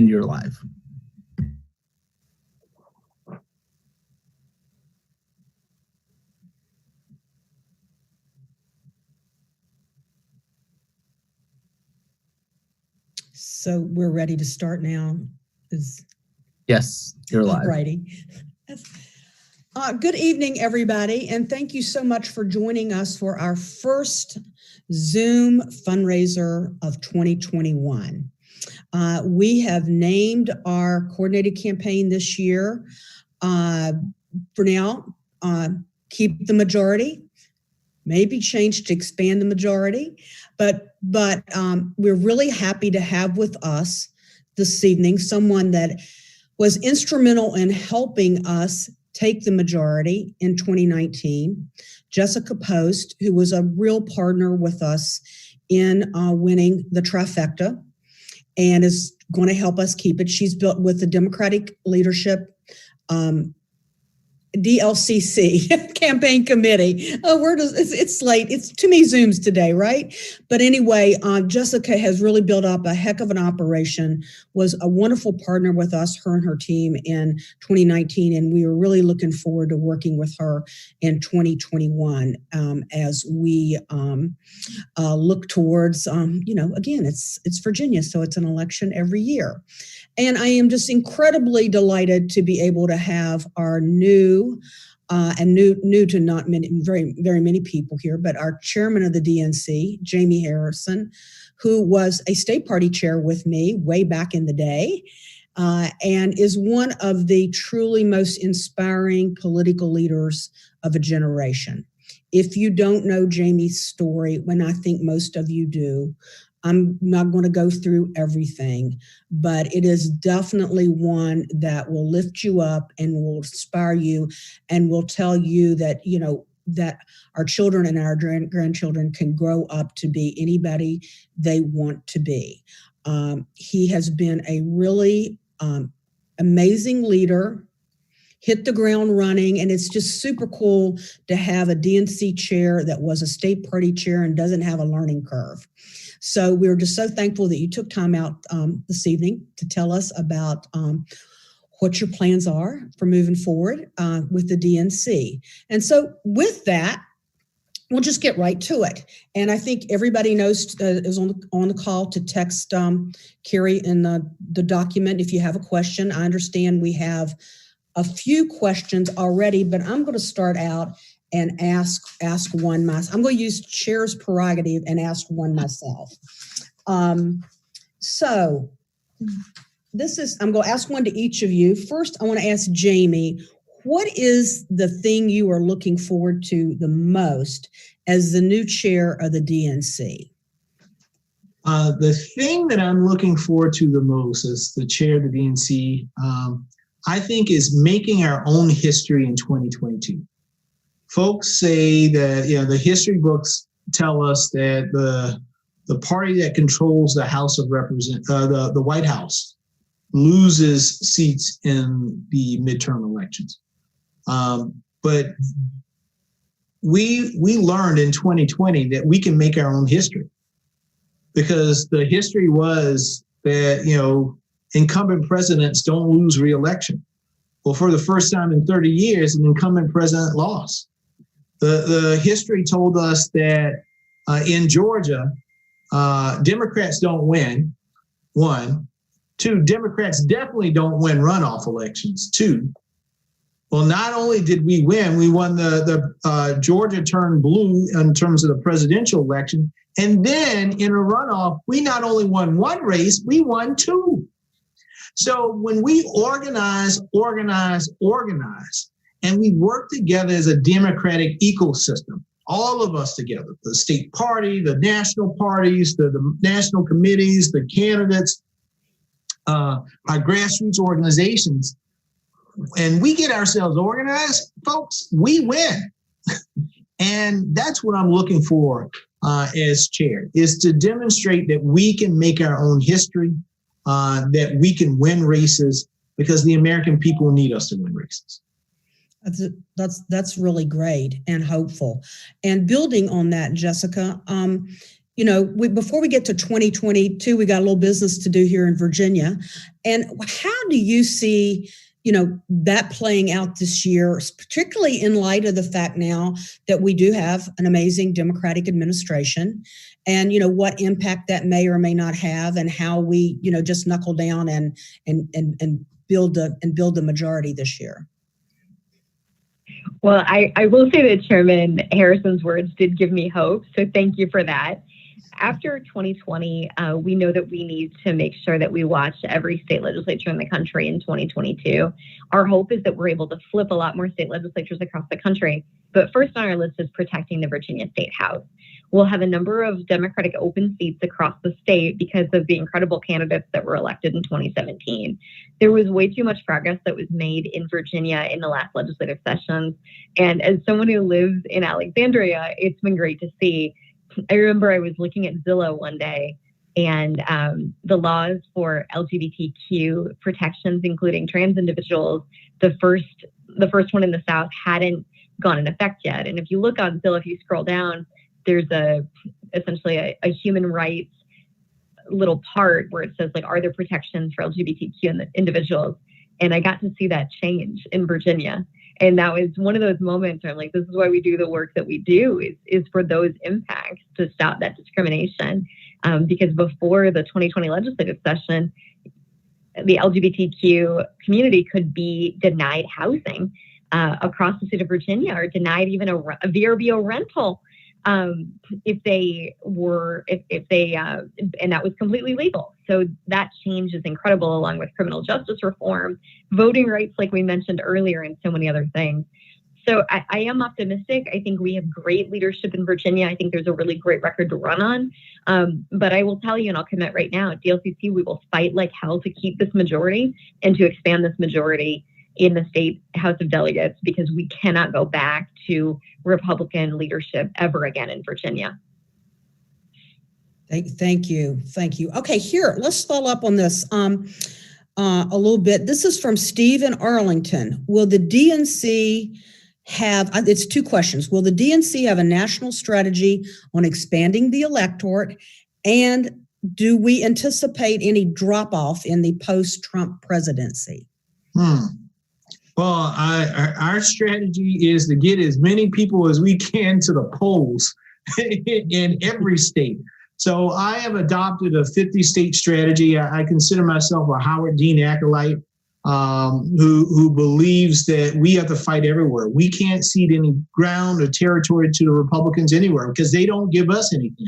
and you're live. So we're ready to start now. Yes, you're live. Righty. Good evening, everybody, and thank you so much for joining us for our first Zoom fundraiser of 2021. We have named our coordinated campaign this year, for now, Keep the Majority, maybe change to Expand the Majority, but we're really happy to have with us this evening someone that was instrumental in helping us take the majority in 2019, Jessica Post, who was a real partner with us in winning the trifecta and is going to help us keep it. She's built with the Democratic Leadership DLCC campaign committee. It's late. It's too many Zooms today, right? But anyway, Jessica has really built up a heck of an operation, was a wonderful partner with us, her and her team in 2019. And we are really looking forward to working with her in 2021 as we look towards, again, it's Virginia, so it's an election every year. And I am just incredibly delighted to be able to have our new to not many, very, very many people here, but our chairman of the DNC, Jamie Harrison, who was a state party chair with me way back in the day, and is one of the truly most inspiring political leaders of a generation. If you don't know Jamie's story, when I think most of you do, I'm not going to go through everything, but it is definitely one that will lift you up and will inspire you and will tell you that, that our children and our grandchildren can grow up to be anybody they want to be. He has been a really amazing leader, hit the ground running, and it's just super cool to have a DNC chair that was a state party chair and doesn't have a learning curve. So we're just so thankful that you took time out this evening to tell us about what your plans are for moving forward with the DNC. And so with that, we'll just get right to it. And I think everybody knows is on the call to text Carrie in the document if you have a question. I understand we have a few questions already, but I'm going to start out and ask one myself. I'm going to use chair's prerogative and ask one myself. So I'm going to ask one to each of you. First, I want to ask Jamie, what is the thing you are looking forward to the most as the new chair of the DNC? The thing that I'm looking forward to the most as the chair of the DNC, I think, is making our own history in 2022. Folks say that, the history books tell us that the party that controls the House of Representatives, the White House, loses seats in the midterm elections. But we learned in 2020 that we can make our own history, because the history was that, incumbent presidents don't lose re-election. Well, for the first time in 30 years, an incumbent president lost. The history told us that in Georgia, Democrats don't win, one. Two, Democrats definitely don't win runoff elections, two. Well, not only did we win, we won the Georgia turned blue in terms of the presidential election. And then in a runoff, we not only won one race, we won two. So when we organize, and we work together as a democratic ecosystem, all of us together, the state party, the national parties, the national committees, the candidates, our grassroots organizations, and we get ourselves organized, folks, we win. And that's what I'm looking for as chair, is to demonstrate that we can make our own history, that we can win races, because the American people need us to win races. That's really great and hopeful. And building on that, Jessica, before we get to 2022, we got a little business to do here in Virginia. And how do you see, that playing out this year, particularly in light of the fact now that we do have an amazing Democratic administration, and what impact that may or may not have, and how we just knuckle down and build the majority this year? Well, I will say that Chairman Harrison's words did give me hope, so thank you for that. After 2020, we know that we need to make sure that we watch every state legislature in the country in 2022. Our hope is that we're able to flip a lot more state legislatures across the country. But first on our list is protecting the Virginia State House. We'll have a number of Democratic open seats across the state because of the incredible candidates that were elected in 2017. There was way too much progress that was made in Virginia in the last legislative sessions. And as someone who lives in Alexandria, it's been great to see. I remember I was looking at Zillow one day, and the laws for LGBTQ protections, including trans individuals, the first one in the South hadn't gone in effect yet. And if you look on Zillow, if you scroll down, there's essentially a human rights little part where it says, like, are there protections for LGBTQ individuals? And I got to see that change in Virginia. And that was one of those moments where I'm like, this is why we do the work that we do, is for those impacts, to stop that discrimination. Because before the 2020 legislative session, the LGBTQ community could be denied housing across the state of Virginia, or denied even a VRBO rental if they and that was completely legal. So that change is incredible, along with criminal justice reform, voting rights, like we mentioned earlier, and so many other things. So I am optimistic. I think we have great leadership in Virginia. I think there's a really great record to run on. But I will tell you, and I'll commit right now, at DLCC, we will fight like hell to keep this majority and to expand this majority in the state House of Delegates, because we cannot go back to Republican leadership ever again in Virginia. Thank you. Okay, here, let's follow up on this a little bit. This is from Steve in Arlington. Will the DNC have, it's two questions. Will the DNC have a national strategy on expanding the electorate? And do we anticipate any drop off in the post-Trump presidency? Well, our strategy is to get as many people as we can to the polls in every state. So I have adopted a 50-state strategy. I consider myself a Howard Dean acolyte who believes that we have to fight everywhere. We can't cede any ground or territory to the Republicans anywhere because they don't give us anything.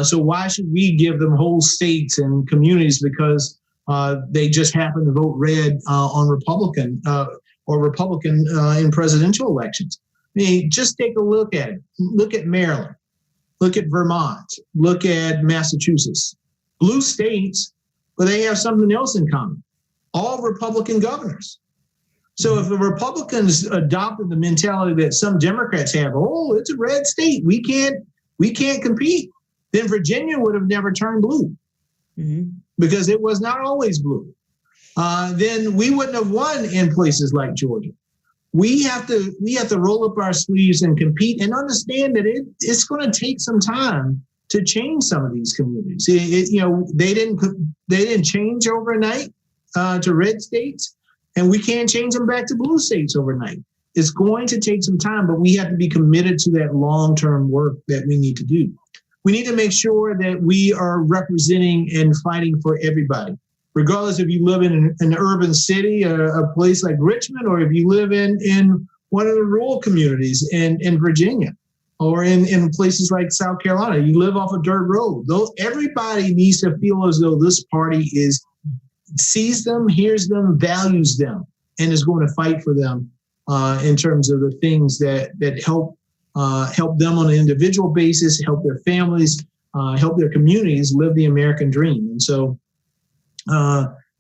So why should we give them whole states and communities because they just happen to vote red on Republican in presidential elections? I mean, just take a look at it. Look at Maryland. Look at Vermont. Look at Massachusetts. Blue states, but they have something else in common. All Republican governors. So if the Republicans adopted the mentality that some Democrats have, oh, it's a red state, we can't compete, then Virginia would have never turned blue because it was not always blue. Then we wouldn't have won in places like Georgia. We have to roll up our sleeves and compete and understand that it's going to take some time to change some of these communities. They didn't change overnight to red states, and we can't change them back to blue states overnight. It's going to take some time, but we have to be committed to that long-term work that we need to do. We need to make sure that we are representing and fighting for everybody, regardless if you live in an urban city, a place like Richmond, or if you live in one of the rural communities in Virginia, or in places like South Carolina. You live off a dirt road. Everybody needs to feel as though this party sees them, hears them, values them, and is going to fight for them in terms of the things that help them on an individual basis, help their families, help their communities live the American dream. And so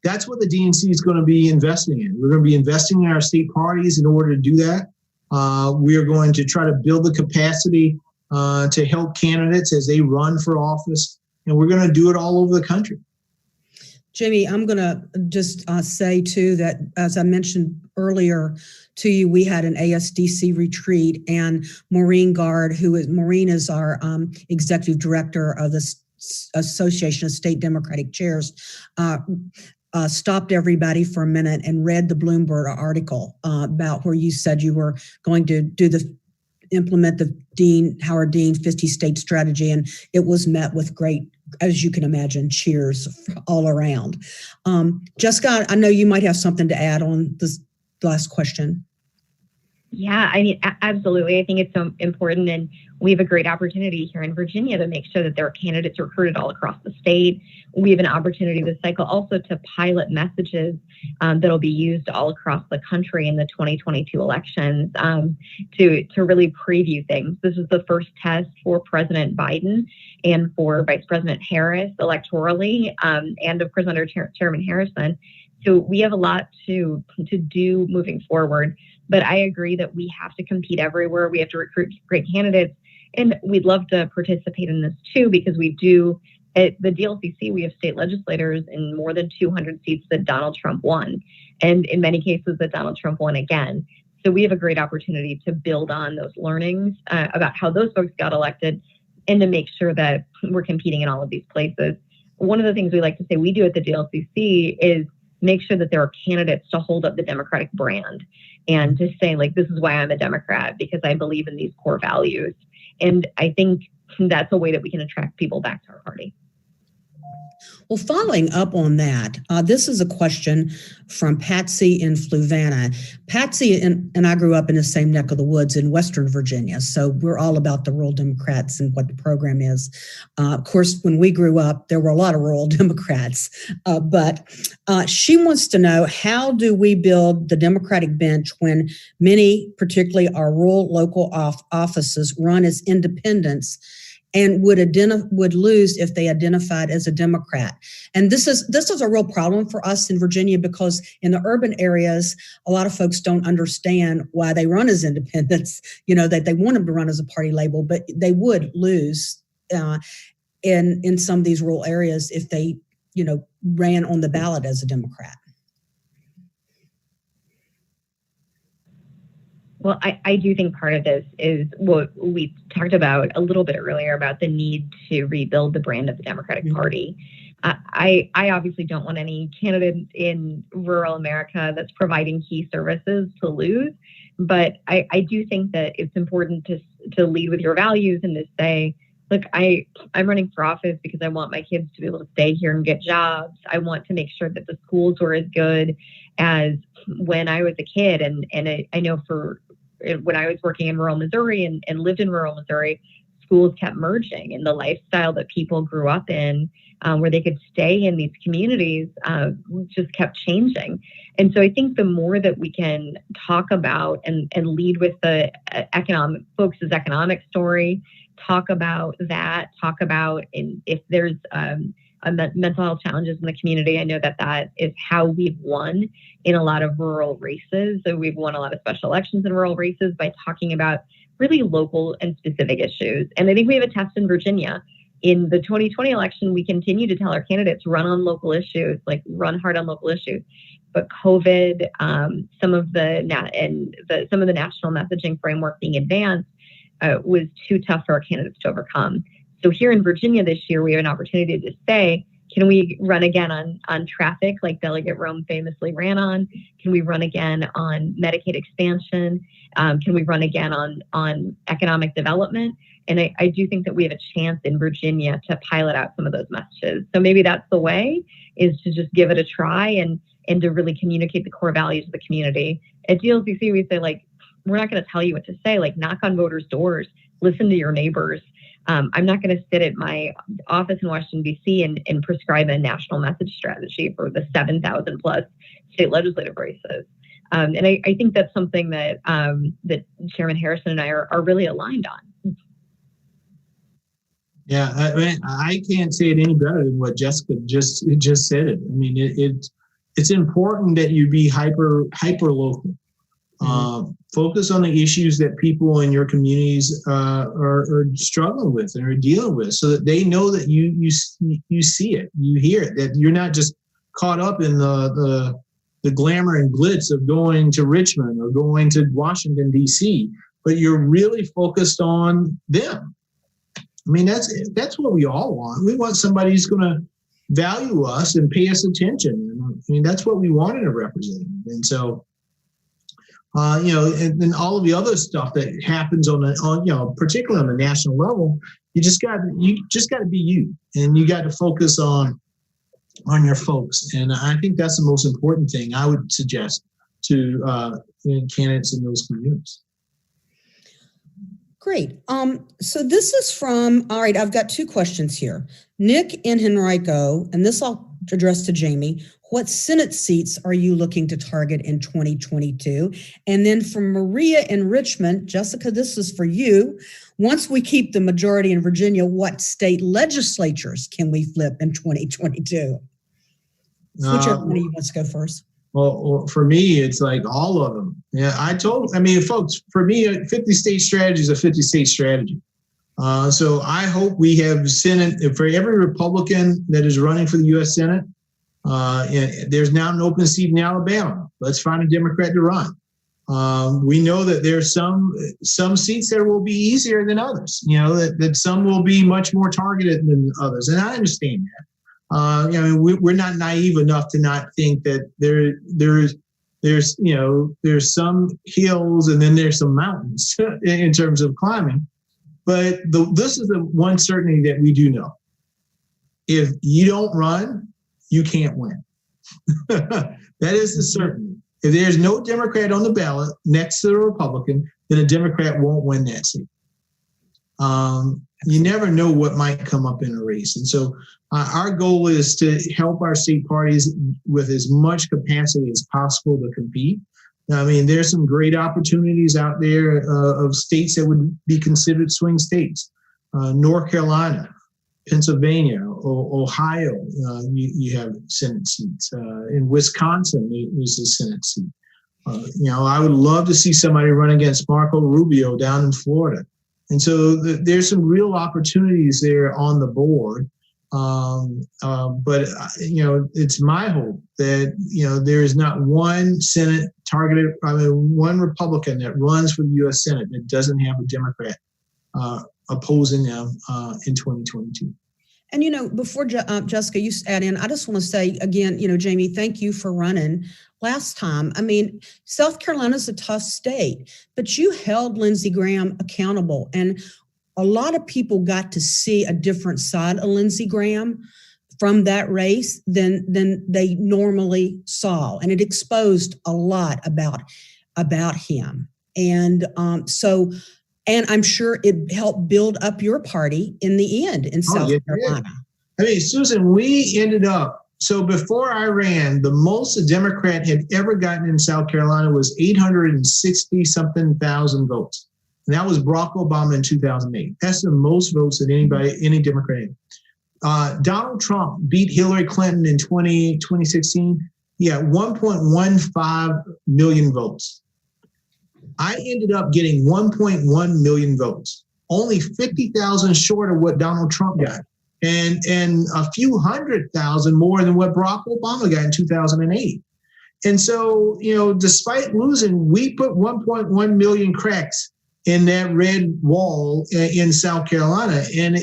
that's what the DNC is going to be investing in. We're going to be investing in our state parties in order to do that. We are going to try to build the capacity to help candidates as they run for office, and we're going to do it all over the country. Jamie, I'm going to just say, too, that as I mentioned earlier to you, we had an ASDC retreat, and Maureen Gard, Maureen is our executive director of the Association of State Democratic Chairs, stopped everybody for a minute and read the Bloomberg article about where you said you were going to implement the Howard Dean 50-state strategy, and it was met with great, as you can imagine, cheers all around. Jessica, I know you might have something to add on this last question. Yeah, I mean, absolutely. I think it's so important, and we have a great opportunity here in Virginia to make sure that there are candidates recruited all across the state. We have an opportunity this cycle also to pilot messages that'll be used all across the country in the 2022 elections to really preview things. This is the first test for President Biden and for Vice President Harris electorally, and of course under Chairman Harrison. So we have a lot to do moving forward. But I agree that we have to compete everywhere. We have to recruit great candidates. And we'd love to participate in this too, because we do, at the DLCC, we have state legislators in more than 200 seats that Donald Trump won. And in many cases that Donald Trump won again. So we have a great opportunity to build on those learnings about how those folks got elected and to make sure that we're competing in all of these places. One of the things we like to say we do at the DLCC is make sure that there are candidates to hold up the Democratic brand and to say, like, this is why I'm a Democrat, because I believe in these core values. And I think that's a way that we can attract people back to our party. Well, following up on that, this is a question from Patsy in Fluvanna. Patsy and I grew up in the same neck of the woods in Western Virginia, so we're all about the rural Democrats and what the program is. Of course, when we grew up, there were a lot of rural Democrats, but she wants to know, how do we build the Democratic bench when many, particularly our rural local offices, run as independents and would lose if they identified as a Democrat? And this is a real problem for us in Virginia, because in the urban areas, a lot of folks don't understand why they run as independents. You know, that they want them to run as a party label, but they would lose in some of these rural areas if they, ran on the ballot as a Democrat. Well, I do think part of this is what we talked about a little bit earlier about the need to rebuild the brand of the Democratic Party. I obviously don't want any candidate in rural America that's providing key services to lose, but I do think that it's important to lead with your values and to say, look, I'm running for office because I want my kids to be able to stay here and get jobs. I want to make sure that the schools were as good as when I was a kid. And I know when I was working in rural Missouri and lived in rural Missouri, schools kept merging, and the lifestyle that people grew up in, where they could stay in these communities, just kept changing. And so I think the more that we can talk about and lead with the folks' economic story, talk about if there's mental health challenges in the community. I know that is how we've won in a lot of rural races. So we've won a lot of special elections in rural races by talking about really local and specific issues. And I think we have a test in Virginia. In the 2020 election, we continue to tell our candidates, run on local issues, like run hard on local issues. But COVID, some of the national messaging framework being advanced was too tough for our candidates to overcome. So here in Virginia this year, we have an opportunity to say, can we run again on traffic like Delegate Rome famously ran on? Can we run again on Medicaid expansion? Can we run again on economic development? And I do think that we have a chance in Virginia to pilot out some of those messages. So maybe that's the way, is to just give it a try and to really communicate the core values of the community. At DLCC, we say, like, we're not going to tell you what to say, like knock on voters' doors, listen to your neighbors. I'm not going to sit at my office in Washington, D.C. and prescribe a national message strategy for the 7,000 plus state legislative races. And I think that's something that Chairman Harrison and I are really aligned on. Yeah, I can't say it any better than what Jessica just said. I mean, it's important that you be hyper local. Focus on the issues that people in your communities are struggling with and are dealing with, so that they know that you see it, you hear it, that you're not just caught up in the the glamour and glitz of going to Richmond or going to Washington, D.C., but you're really focused on them. I mean, that's what we all want. We want somebody who's going to value us and pay us attention. I mean, that's what we want in a representative. And so, and then all of the other stuff that happens particularly on the national level, you just got to be you, and you got to focus on your folks. And I think that's the most important thing I would suggest to candidates in those communities. Great. So this is from, all right, I've got two questions here. Nick in Henrico, and this I'll address to Jamie. What Senate seats are you looking to target in 2022? And then from Maria in Richmond, Jessica, this is for you. Once we keep the majority in Virginia, what state legislatures can we flip in 2022? Whichever one of you wants to go first. Well, for me, it's like all of them. Yeah, folks, for me, a 50-state strategy is a 50-state strategy. So I hope we have Senate for every Republican that is running for the U.S. Senate. And there's now an open seat in Alabama. Let's find a Democrat to run. We know that there's some seats that will be easier than others. That some will be much more targeted than others, and I understand that. We're not naive enough to not think that there's some hills and then there's some mountains in terms of climbing. But this is the one certainty that we do know. If you don't run, you can't win. That is the certainty. If there's no Democrat on the ballot next to the Republican, then a Democrat won't win that seat. You never know what might come up in a race. And so our goal is to help our state parties with as much capacity as possible to compete. I mean, there's some great opportunities out there of states that would be considered swing states. North Carolina, Pennsylvania, Ohio, you have Senate seats. In Wisconsin, there's a Senate seat. I would love to see somebody run against Marco Rubio down in Florida. And so there's some real opportunities there on the board. But it's my hope that, there is not one Senate one Republican that runs for the U.S. Senate that doesn't have a Democrat opposing them in 2022. And, before Jessica, you add in, I just want to say again, Jamie, thank you for running last time. I mean, South Carolina's a tough state, but you held Lindsey Graham accountable. And a lot of people got to see a different side of Lindsey Graham from that race than they normally saw. And it exposed a lot about him. And and I'm sure it helped build up your party in the end in South Carolina. I mean, Susan, we ended up, so before I ran, the most a Democrat had ever gotten in South Carolina was 860-something thousand votes. And that was Barack Obama in 2008. That's the most votes that any Democrat had. Donald Trump beat Hillary Clinton in 2016. He had 1.15 million votes. I ended up getting 1.1 million votes, only 50,000 short of what Donald Trump got, and a few 100,000 more than what Barack Obama got in 2008. And so, despite losing, we put 1.1 million cracks in that red wall in South Carolina, and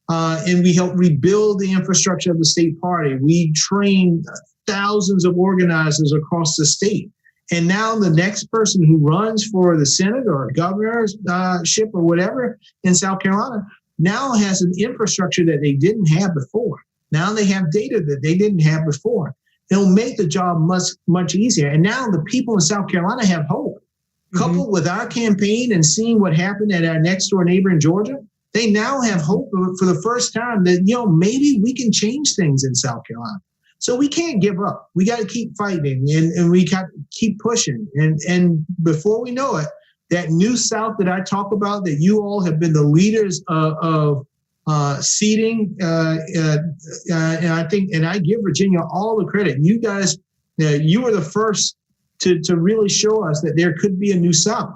and we helped rebuild the infrastructure of the state party. We trained thousands of organizers across the state. And now the next person who runs for the Senate or governorship or whatever in South Carolina now has an infrastructure that they didn't have before. Now they have data that they didn't have before. It'll make the job much, much easier. And now the people in South Carolina have hope. Mm-hmm. Coupled with our campaign and seeing what happened at our next door neighbor in Georgia, they now have hope for the first time that, maybe we can change things in South Carolina. So we can't give up. We got to keep fighting and we got to keep pushing. And before we know it, that new South that I talk about, that you all have been the leaders of seating, and I think, and I give Virginia all the credit. You guys, you were the first to really show us that there could be a new South.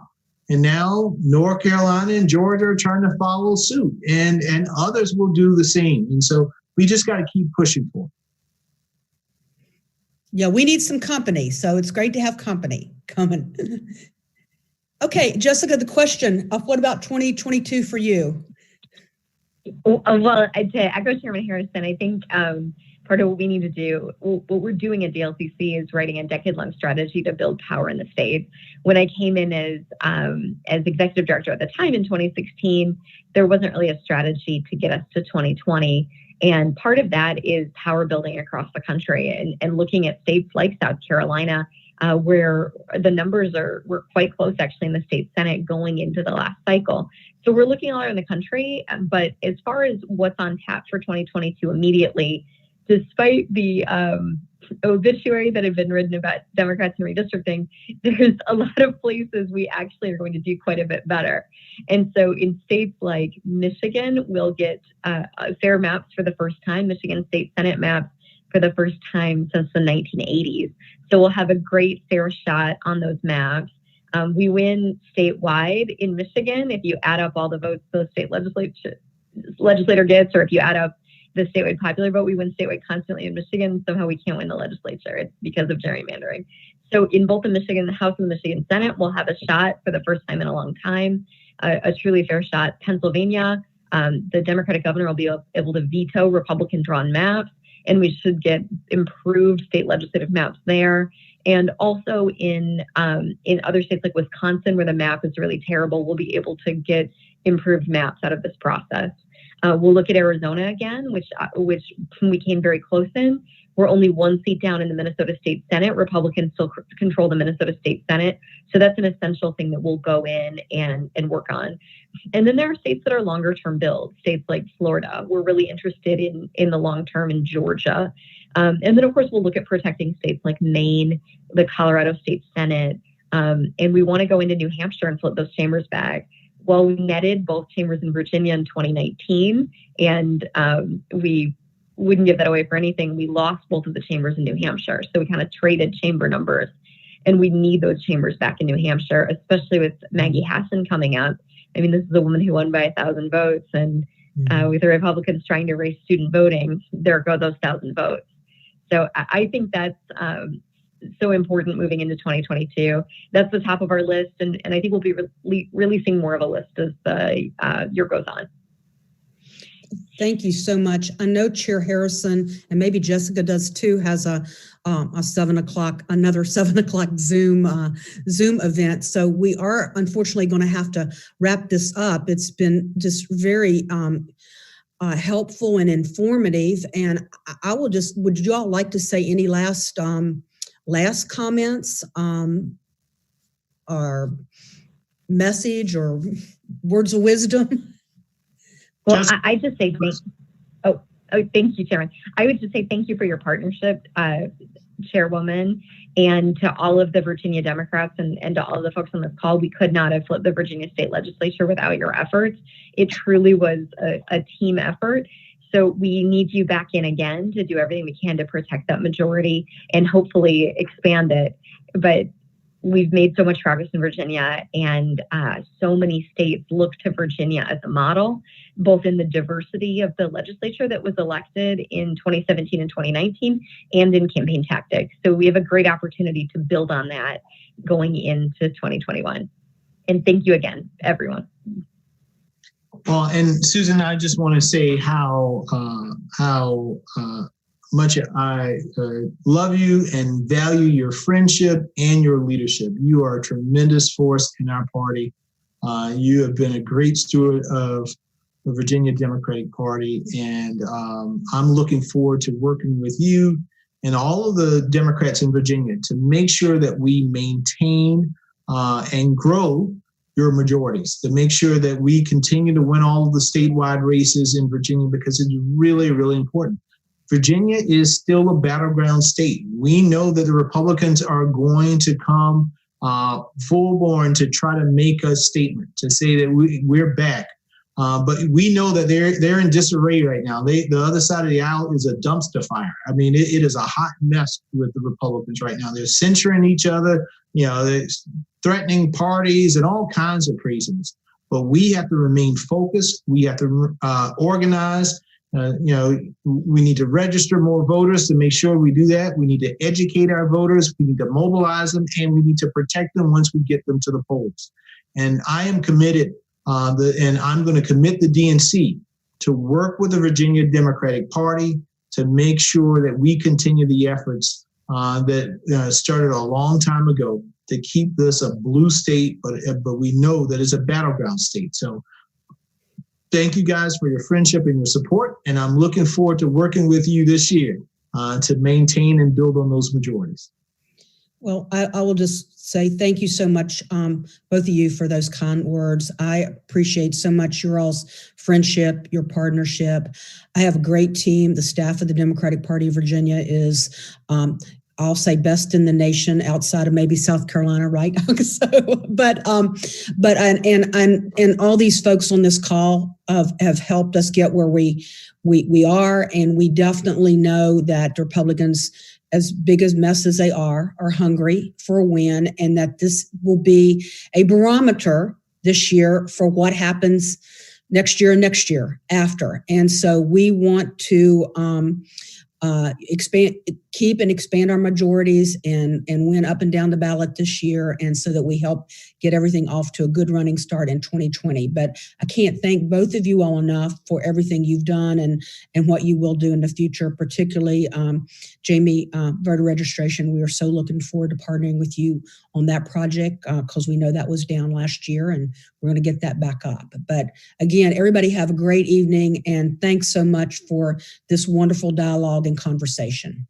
And now North Carolina and Georgia are trying to follow suit, and others will do the same. And so we just got to keep pushing for it. Yeah, we need some company. So it's great to have company coming. Okay, Jessica, the question of what about 2022 for you? Well, to echo Chairman Harrison, I think part of what we need to do, what we're doing at DLCC is writing a decade-long strategy to build power in the state. When I came in as executive director at the time in 2016, there wasn't really a strategy to get us to 2020. And part of that is power building across the country and looking at states like South Carolina, where the numbers were quite close actually in the state Senate going into the last cycle. So we're looking all around the country, but as far as what's on tap for 2022 immediately, despite the obituary that have been written about Democrats and redistricting, there's a lot of places we actually are going to do quite a bit better. And so in states like Michigan, we'll get fair maps for the first time, Michigan State Senate maps for the first time since the 1980s. So we'll have a great fair shot on those maps. We win statewide in Michigan if you add up all the votes the state legislator gets, or if you add up the statewide popular vote, we win statewide constantly in Michigan. Somehow we can't win the legislature. It's because of gerrymandering. So in both the Michigan House and the Michigan Senate, we'll have a shot for the first time in a long time, a truly fair shot. Pennsylvania, the Democratic governor will be able to veto Republican-drawn maps, and we should get improved state legislative maps there. And also in other states like Wisconsin, where the map is really terrible, we'll be able to get improved maps out of this process. We'll look at Arizona again, which we came very close in. We're only one seat down in the Minnesota State Senate. Republicans still control the Minnesota State Senate. So that's an essential thing that we'll go in and work on. And then there are states that are longer term builds, states like Florida. We're really interested in the long term in Georgia. And then, of course, we'll look at protecting states like Maine, the Colorado State Senate. And we want to go into New Hampshire and flip those chambers back. Well, we netted both chambers in Virginia in 2019, and we wouldn't give that away for anything. We lost both of the chambers in New Hampshire. So we kind of traded chamber numbers, and we need those chambers back in New Hampshire, especially with Maggie Hassan coming up. I mean, this is a woman who won by 1,000 votes, and with the Republicans trying to raise student voting, there go those 1,000 votes. So I think that's so important moving into 2022. That's the top of our list, and I think we'll be releasing more of a list as the year goes on. Thank you so much. I know Chair Harrison, and maybe Jessica does too, has a 7 o'clock, another 7 o'clock Zoom event. So we are unfortunately going to have to wrap this up. It's been just very helpful and informative. And I will just, would you all like to say any last comments or message or words of wisdom? Well, I just say thank you, Chairman. I would just say thank you for your partnership, Chairwoman, and to all of the Virginia Democrats and to all of the folks on this call. We could not have flipped the Virginia State Legislature without your efforts. It truly was a team effort. So we need you back in again to do everything we can to protect that majority and hopefully expand it. But we've made so much progress in Virginia, and so many states look to Virginia as a model, both in the diversity of the legislature that was elected in 2017 and 2019 and in campaign tactics. So we have a great opportunity to build on that going into 2021. And thank you again, everyone. Well, and Susan, I just want to say how much I love you and value your friendship and your leadership. You are a tremendous force in our party. You have been a great steward of the Virginia Democratic Party, and I'm looking forward to working with you and all of the Democrats in Virginia to make sure that we maintain and grow your majorities, to make sure that we continue to win all of the statewide races in Virginia, because it's really, really important. Virginia is still a battleground state. We know that the Republicans are going to come full-born to try to make a statement, to say that we're back. But we know that they're in disarray right now. The other side of the aisle is a dumpster fire. I mean, it is a hot mess with the Republicans right now. They're censuring each other, they're threatening parties and all kinds of craziness. But we have to remain focused. We have to organize. We need to register more voters to make sure we do that. We need to educate our voters. We need to mobilize them, and we need to protect them once we get them to the polls. And I am committed, and I'm going to commit the DNC to work with the Virginia Democratic Party to make sure that we continue the efforts that started a long time ago to keep this a blue state, but we know that it's a battleground state. So thank you guys for your friendship and your support, and I'm looking forward to working with you this year to maintain and build on those majorities. Well, I will just say thank you so much, both of you, for those kind words. I appreciate so much your all's friendship, your partnership. I have a great team. The staff of the Democratic Party of Virginia is, I'll say, best in the nation, outside of maybe South Carolina, right? But all these folks on this call have helped us get where we are, and we definitely know that the Republicans, as big as mess as they are hungry for a win, and that this will be a barometer this year for what happens next year and next year after. And so we want to keep and expand our majorities and win up and down the ballot this year, and so that we help get everything off to a good running start in 2020. But I can't thank both of you all enough for everything you've done and what you will do in the future, particularly Jamie, voter registration. We are so looking forward to partnering with you on that project because we know that was down last year, and we're going to get that back up. But again, everybody have a great evening, and thanks so much for this wonderful dialogue and conversation.